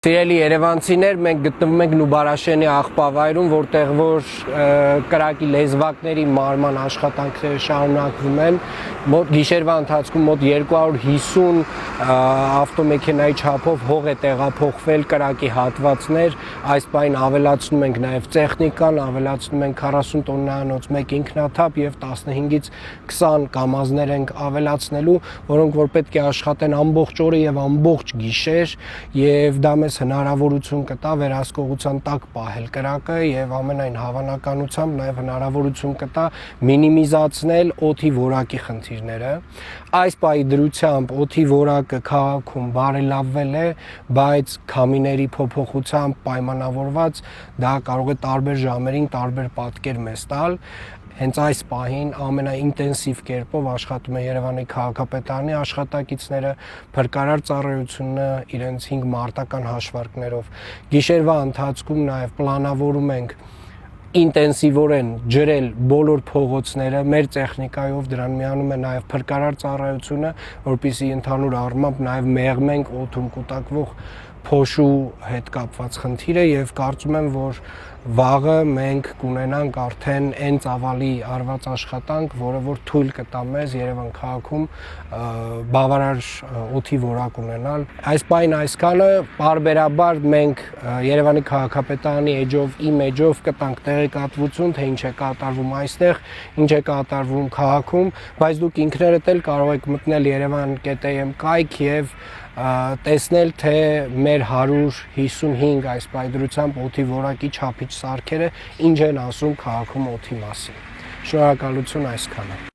Սիրելի երևանցիներ, մենք գտնվում ենք Նուբարաշենի աղբավայրում, որտեղ որ կրակի լեզվակների մարման աշխատանքները շարունակվում են։ Գիշերվա ընթացքում մոտ 250 ավտոմեքենայի չափով հող է տեղափոխվել կրակի հատվածներ։ Այս պահին ավելացնում ենք նաև տեխնիկան, ավելացնում ենք 40 տոննաանոց մեկ ինքնաթափ եւ 15-ից 20 կամազներ ենք ավելացնելու, որոնք որ պետք է աշխատեն ամբողջ օրը եւ ամբողջ գիշեր, եւ դա մեզ հնարավորություն կտա վերահսկողության տակ պահել կրակը եւ ամենայն հավանականությամբ նաեւ հնարավորություն կտա մինիմիզացնել օդի որակի խնդիրները։ Այս պահի դրությամբ օդի որակը քաղաքում բարելավվել է, բայց քամիների փոփոխությամբ պայմանավորված դա կարող է տարբեր ժամերին տարբեր պատկեր մեզ տալ։ Հենց այս պահին ամենաինտենսիվ կերպով աշխատում է Երևանի քաղաքապետարանի աշխատակիցները, փրկարար ծառայությունը իրենց 5 մարտական հաշվարկներով։ Գիշերվա ընթացքում նաև պլանավորում ենք ինտենսիվորեն ջրել բոլոր փողոցները մեր տեխնիկայով, դրան միանում է նաև փրկարար ծառայությունը, որպեսզի ընդհանուր առմամբ նաև մեղմենք օդում կուտակվող փոշու հետ կապված խնդիրը եւ կարծում եմ, որ վաղը մենք կունենանք արդեն այն ծավալի արված աշխատանք, որը որ թույլ կտա մեզ Երևան քաղաքում բավարար օդի որակ ունենալ։ Այս պահին այսքանը բարբերաբար մենք Երևանի քաղաքապետարանի էջով, իմ էջով կտանք տեղեկատվություն, թե ինչ է կատարվում այստեղ, ինչ է կատարվում քաղաքում, բայց դուք ինքներդ էլ կարող եք մտնել yerevan.am կայք եւ տեսնել, թե մեր 155 այս պայդրությամբ օդի որակի չափիչ սարքերը ինչ են ասում քաղաքում օդի մասին։ Շնորհակալություն այսքանը։